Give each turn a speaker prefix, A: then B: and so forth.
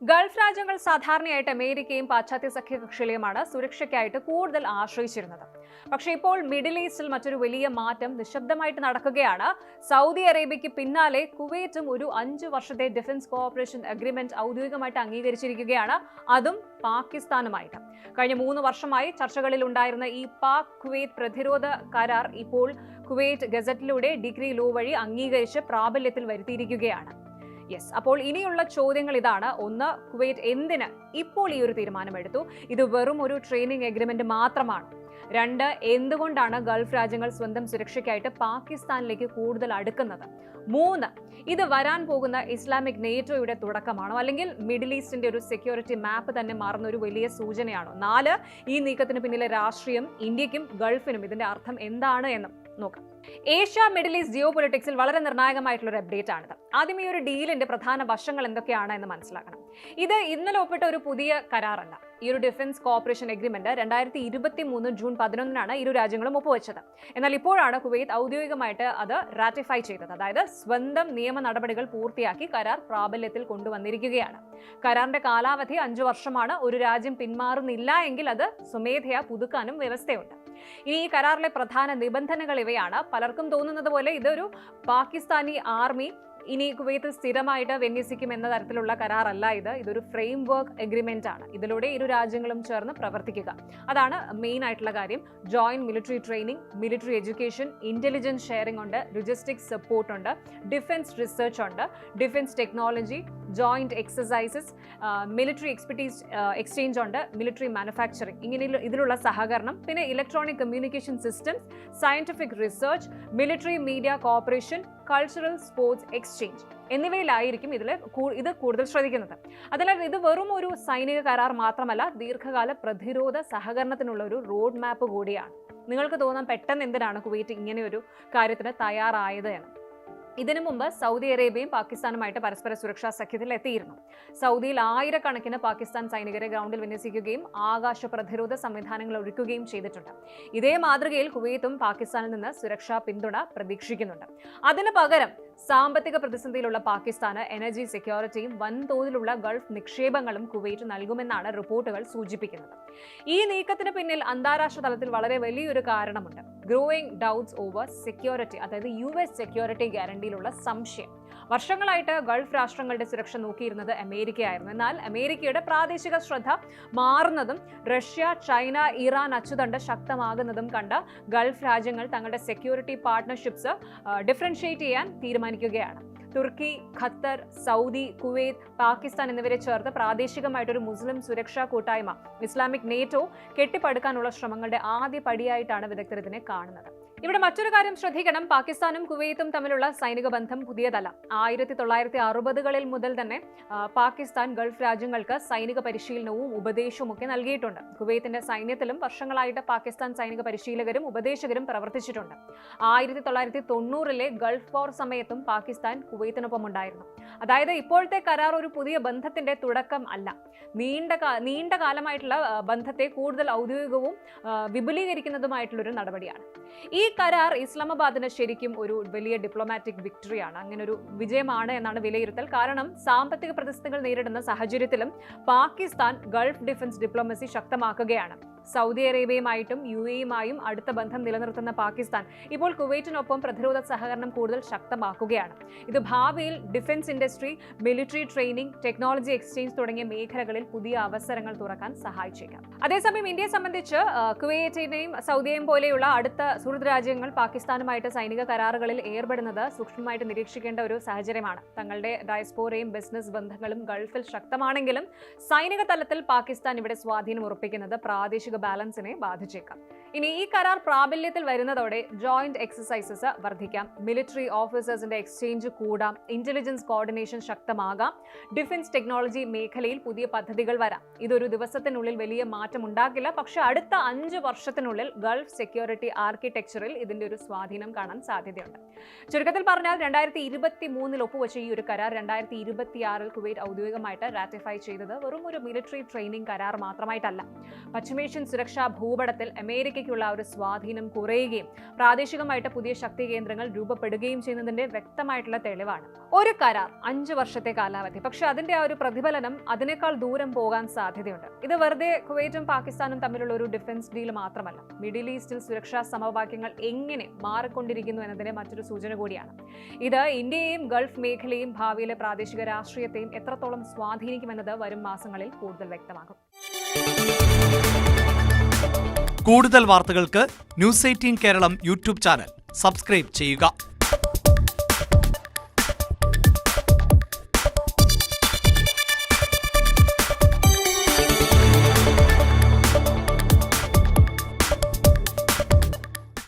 A: Gulf രാജ്യങ്ങൾ സാധാരണയായിട്ട് അമേരിക്കയും പാശ്ചാത്യ സഖ്യകക്ഷികളെയുമാണ് സുരക്ഷയ്ക്കായിട്ട് കൂടുതൽ ആശ്രയിച്ചിരുന്നത്. പക്ഷേ ഇപ്പോൾ മിഡിൽ ഈസ്റ്റിൽ മറ്റൊരു വലിയ മാറ്റം നിശബ്ദമായിട്ട് നടക്കുകയാണ്. സൗദി അറേബ്യയ്ക്ക് പിന്നാലെ കുവൈറ്റും ഒരു 5 വർഷത്തെ ഡിഫൻസ് കോഓപ്പറേഷൻ അഗ്രിമെന്റ് ഔദ്യോഗികമായിട്ട് അംഗീകരിച്ചിരിക്കുകയാണ്, അതും പാകിസ്ഥാനുമായിട്ട്. കഴിഞ്ഞ 3 വർഷമായി ചർച്ചകളിൽ ഉണ്ടായിരുന്ന ഈ പാക് കുവൈറ്റ് പ്രതിരോധ കരാർ ഇപ്പോൾ കുവൈറ്റ് ഗസറ്റിലൂടെ ഡിഗ്രി ലോ വഴി അംഗീകരിച്ച് പ്രാബല്യത്തിൽ വരുത്തിയിരിക്കുകയാണ്. അപ്പോൾ ഇനിയുള്ള ചോദ്യങ്ങൾ ഇതാണ്. ഒന്ന്, കുവൈറ്റ് എന്തിന് ഇപ്പോൾ ഈ ഒരു തീരുമാനമെടുത്തു? ഇത് വെറും ഒരു ട്രെയിനിങ് എഗ്രിമെന്റ് മാത്രമാണ്. 2, എന്തുകൊണ്ടാണ് ഗൾഫ് രാജ്യങ്ങൾ സ്വന്തം സുരക്ഷയ്ക്കായിട്ട് പാകിസ്ഥാനിലേക്ക് കൂടുതൽ അടുക്കുന്നത്? 3, ഇത് വരാൻ പോകുന്ന ഇസ്ലാമിക് നേറ്റോയുടെ തുടക്കമാണോ, അല്ലെങ്കിൽ മിഡിൽ ഈസ്റ്റിന്റെ ഒരു സെക്യൂരിറ്റി മാപ്പ് തന്നെ മാറുന്ന ഒരു വലിയ സൂചനയാണോ? 4, ഈ നീക്കത്തിന് പിന്നിലെ രാഷ്ട്രീയം ഇന്ത്യക്കും ഗൾഫിനും ഇതിന്റെ അർത്ഥം എന്താണ് എന്നും നോക്കാം. ഏഷ്യ മിഡിൽ ഈസ്റ്റ് ജിയോ പൊളിറ്റിക്സിൽ വളരെ നിർണായകമായിട്ടുള്ള ഒരു അപ്ഡേറ്റ് ആണിത്. ആദ്യം ഈ ഒരു ഡീലിന്റെ പ്രധാന വശങ്ങൾ എന്തൊക്കെയാണ് എന്ന് മനസ്സിലാക്കണം. ഇത് ഇന്നലെ ഒപ്പിട്ട ഒരു പുതിയ കരാറല്ല. ഈ ഒരു ഡിഫൻസ് കോഓപ്പറേഷൻ എഗ്രിമെന്റ് 2023 ജൂൺ 11-നാണ് ഇരു രാജ്യങ്ങളും ഒപ്പുവെച്ചത്. എന്നാൽ ഇപ്പോഴാണ് കുവൈറ്റ് ഔദ്യോഗികമായിട്ട് അത് റാറ്റിഫൈ ചെയ്തത്. അതായത് സ്വന്തം നിയമ നടപടികൾ പൂർത്തിയാക്കി കരാർ പ്രാബല്യത്തിൽ കൊണ്ടുവന്നിരിക്കുകയാണ്. കരാറിന്റെ കാലാവധി 5 വർഷമാണ്. ഒരു രാജ്യം പിന്മാറുന്നില്ല എങ്കിൽ അത് സ്വമേധയാ പുതുക്കാനും വ്യവസ്ഥയുണ്ട്. ഇനി ഈ കരാറിലെ പ്രധാന നിബന്ധനകൾ ഇവയാണ്. പലർക്കും തോന്നുന്നത് പോലെ ഇതൊരു പാകിസ്ഥാനി ആർമി ഇനി കുവൈത്തിൽ സ്ഥിരമായിട്ട് വിന്യസിക്കും എന്ന തരത്തിലുള്ള കരാറല്ല ഇത്. ഇതൊരു ഫ്രെയിം വർക്ക് എഗ്രിമെന്റ് ആണ്. ഇതിലൂടെ ഇരു രാജ്യങ്ങളും ചേർന്ന് പ്രവർത്തിക്കുക, അതാണ് മെയിൻ ആയിട്ടുള്ള കാര്യം. Joint military training, military education, intelligence sharing ഉണ്ട്, ലോജിസ്റ്റിക്സ് സപ്പോർട്ട് ഉണ്ട്, ഡിഫൻസ് റിസർച്ച് ഉണ്ട്, defence technology, joint exercises, military expertise exchange ഉണ്ട്, മിലിറ്ററി മാനുഫാക്ചറിംഗ്, ഇങ്ങനെ ഇതിലുള്ള സഹകരണം, പിന്നെ electronic communication systems, scientific research, military media cooperation, cultural sports exchange എന്നിവയിലായിരിക്കും ഇത് കൂടുതൽ ശ്രദ്ധിക്കുന്നത്. അതിനാൽ ഇത് വെറും ഒരു സൈനിക കരാർ മാത്രമല്ല, ദീർഘകാല പ്രതിരോധ സഹകരണത്തിനുള്ള ഒരു റോഡ് മാപ്പ് കൂടിയാണ്. നിങ്ങൾക്ക് തോന്നാൻ പെട്ടെന്ന് എന്തിനാണ് കുവൈറ്റ് ഇങ്ങനെ ഒരു കാര്യത്തിന് തയ്യാറായത് എന്ന്. ഇതിനു മുമ്പ് സൗദി അറേബ്യയും പാകിസ്ഥാനുമായിട്ട് പരസ്പര സുരക്ഷാ സഖ്യത്തിൽ എത്തിയിരുന്നു. സൗദിയിൽ ആയിരക്കണക്കിന് പാകിസ്ഥാൻ സൈനികരെ ഗ്രൗണ്ടിൽ വിന്യസിക്കുകയും ആകാശ പ്രതിരോധ സംവിധാനങ്ങൾ ഒരുക്കുകയും ചെയ്തിട്ടുണ്ട്. ഇതേ മാതൃകയിൽ കുവൈത്തും പാകിസ്ഥാനിൽ നിന്ന് സുരക്ഷാ പിന്തുണ പ്രതീക്ഷിക്കുന്നുണ്ട്. അതിനു പകരം സാമ്പത്തിക പ്രതിസന്ധിയിലുള്ള പാകിസ്ഥാന് എനർജി സെക്യൂരിറ്റിയും വൻതോതിലുള്ള ഗൾഫ് നിക്ഷേപങ്ങളും കുവൈറ്റ് നൽകുമെന്നാണ് റിപ്പോർട്ടുകൾ സൂചിപ്പിക്കുന്നത്. ഈ നീക്കത്തിന് പിന്നിൽ അന്താരാഷ്ട്ര തലത്തിൽ വളരെ വലിയൊരു കാരണമുണ്ട്. ഗ്രോയിങ് ഡൗട്ട്സ് ഓവർ സെക്യൂരിറ്റി, അതായത് US സെക്യൂരിറ്റി ഗ്യാരണ്ടിയിലുള്ള സംശയം. വർഷങ്ങളായിട്ട് ഗൾഫ് രാഷ്ട്രങ്ങളുടെ സുരക്ഷ നോക്കിയിരുന്നത് അമേരിക്കയായിരുന്നു. എന്നാൽ അമേരിക്കയുടെ പ്രാദേശിക ശ്രദ്ധ മാറുന്നതും റഷ്യ, ചൈന, ഇറാൻ അച്ചുതണ്ട് ശക്തമാകുന്നതും കണ്ട ഗൾഫ് രാജ്യങ്ങൾ തങ്ങളുടെ സെക്യൂരിറ്റി പാർട്ട്ണർഷിപ്സ് ഡിഫറൻഷിയേറ്റ് ചെയ്യാൻ തീരുമാനിക്കുകയാണ്. തുർക്കി, ഖത്തർ, സൗദി, കുവൈത്ത്, പാകിസ്ഥാൻ എന്നിവരെ ചേർത്ത് പ്രാദേശികമായിട്ടൊരു മുസ്ലിം സുരക്ഷാ കൂട്ടായ്മ ഇസ്ലാമിക് നേറ്റോ കെട്ടിപ്പടുക്കാനുള്ള ശ്രമങ്ങളുടെ ആദ്യ പടിയായിട്ടാണ് വിദഗ്ധർ ഇതിനെ കാണുന്നത്. ഇവിടെ മറ്റൊരു കാര്യം ശ്രദ്ധിക്കണം. പാകിസ്ഥാനും കുവൈത്തും തമ്മിലുള്ള സൈനിക ബന്ധം പുതിയതല്ല. 1960-കളിൽ മുതൽ തന്നെ പാകിസ്ഥാൻ ഗൾഫ് രാജ്യങ്ങൾക്ക് സൈനിക പരിശീലനവും ഉപദേശവും ഒക്കെ നൽകിയിട്ടുണ്ട്. കുവൈത്തിന്റെ സൈന്യത്തിലും വർഷങ്ങളായിട്ട് പാകിസ്ഥാൻ സൈനിക പരിശീലകരും ഉപദേശകരും പ്രവർത്തിച്ചിട്ടുണ്ട്. 1990-ലെ ഗൾഫ് വാർ സമയത്തും പാകിസ്ഥാൻ കുവൈത്തിനൊപ്പം ഉണ്ടായിരുന്നു. അതായത് ഇപ്പോഴത്തെ കരാർ ഒരു പുതിയ ബന്ധത്തിന്റെ തുടക്കം അല്ല, നീണ്ട കാലമായിട്ടുള്ള ബന്ധത്തെ കൂടുതൽ ഔദ്യോഗികവും വിപുലീകരിക്കുന്നതുമായിട്ടുള്ളൊരു നടപടിയാണ്. ഈ കരാർ ഇസ്ലാമാബാദിന് ശരിക്കും ഒരു വലിയ ഡിപ്ലോമാറ്റിക് വിക്ടറിയാണ്, അങ്ങനെ ഒരു വിജയമാണ് എന്നാണ് വിലയിരുത്തൽ. കാരണം സാമ്പത്തിക പ്രതിസന്ധികൾ നേരിടുന്ന സാഹചര്യത്തിലും പാകിസ്ഥാൻ ഗൾഫ് ഡിഫൻസ് ഡിപ്ലോമസി ശക്തമാക്കുകയാണ്. സൗദി അറേബ്യയുമായിട്ടും UAE-യുമായും അടുത്ത ബന്ധം നിലനിർത്തുന്ന പാകിസ്ഥാൻ ഇപ്പോൾ കുവൈറ്റിനൊപ്പം പ്രതിരോധ സഹകരണം കൂടുതൽ ശക്തമാക്കുകയാണ്. ഇത് ഭാവിയിൽ defence industry, military training, technology exchange തുടങ്ങിയ മേഖലകളിൽ പുതിയ അവസരങ്ങൾ തുറക്കാൻ സഹായിച്ചേക്കാം. അതേസമയം ഇന്ത്യയെ സംബന്ധിച്ച് കുവൈറ്റിനെയും സൗദിയെയും പോലെയുള്ള അടുത്ത സുഹൃത്ത് രാജ്യങ്ങൾ പാകിസ്ഥാനുമായിട്ട് സൈനിക കരാറുകളിൽ ഏർപ്പെടുന്നത് സൂക്ഷ്മമായിട്ട് നിരീക്ഷിക്കേണ്ട ഒരു സാഹചര്യമാണ്. തങ്ങളുടെ ഡയസ്പോറയും ബിസിനസ് ബന്ധങ്ങളും ഗൾഫിൽ ശക്തമാണെങ്കിലും സൈനിക തലത്തിൽ പാകിസ്ഥാൻ ഇവിടെ സ്വാധീനം ഉറപ്പിക്കുന്നത് പ്രാദേശിക ബാലൻസിനെ ബാധിച്ചേക്കാം. ഇനി ഈ കരാർ പ്രാബല്യത്തിൽ വരുന്നതോടെ ജോയിന്റ് എക്സസൈസസ് വർദ്ധിക്കാം, മിലിറ്ററി ഓഫീസേഴ്സിന്റെ എക്സ്ചേഞ്ച് കൂടാം, ഇന്റലിജൻസ് കോർഡിനേഷൻ ശക്തമാകാം, ഡിഫൻസ് ടെക്നോളജി മേഖലയിൽ പുതിയ പദ്ധതികൾ വരാം. ഇതൊരു ദിവസത്തിനുള്ളിൽ വലിയ മാറ്റം ഉണ്ടാക്കില്ല, പക്ഷെ അടുത്ത 5 വർഷത്തിനുള്ളിൽ ഗൾഫ് സെക്യൂരിറ്റി ആർക്കിടെക്ചറിൽ ഇതിന്റെ ഒരു സ്വാധീനം കാണാൻ സാധ്യതയുണ്ട്. ചുരുക്കത്തിൽ പറഞ്ഞാൽ 2023-ൽ ഒപ്പുവെച്ച ഈ ഒരു കരാർ 2026-ൽ കുവൈറ്റ് ഔദ്യോഗികമായിട്ട് റാറ്റിഫൈ ചെയ്തത് വെറും ഒരു മിലിറ്ററി ട്രെയിനിങ് കരാർ മാത്രമായിട്ടല്ല. പശ്ചിമേഷ്യൻ സുരക്ഷാ ഭൂപടത്തിൽ അമേരിക്കയ്ക്കുള്ള ഒരു സ്വാധീനം കുറയുകയും പ്രാദേശികമായിട്ട് പുതിയ ശക്തി കേന്ദ്രങ്ങൾ രൂപപ്പെടുകയും ചെയ്യുന്നതിന്റെ വ്യക്തമായിട്ടുള്ള തെളിവാണ്. ഒരു കരാർ 5 വർഷത്തെ കാലാവധി, പക്ഷെ അതിന്റെ ആ ഒരു പ്രതിഫലനം അതിനേക്കാൾ ദൂരം പോകാൻ സാധ്യതയുണ്ട്. ഇത് വെറുതെ കുവൈറ്റും പാകിസ്ഥാനും തമ്മിലുള്ള ഒരു ഡിഫൻസ് ഡീൽ മാത്രമല്ല, മിഡിൽ ഈസ്റ്റിൽ സുരക്ഷാ സമവാക്യങ്ങൾ എങ്ങനെ മാറിക്കൊണ്ടിരിക്കുന്നു എന്നതിന്റെ മറ്റൊരു സൂചന കൂടിയാണ്. ഇത് ഇന്ത്യയെയും ഗൾഫ് മേഖലയും ഭാവിയിലെ പ്രാദേശിക രാഷ്ട്രീയത്തെയും എത്രത്തോളം സ്വാധീനിക്കുമെന്നത് വരും മാസങ്ങളിൽ കൂടുതൽ വ്യക്തമാകും.
B: കൂടുതൽ വാർത്തകൾക്ക് news 18 Keralam YouTube channel subscribe ചെയ്യുക.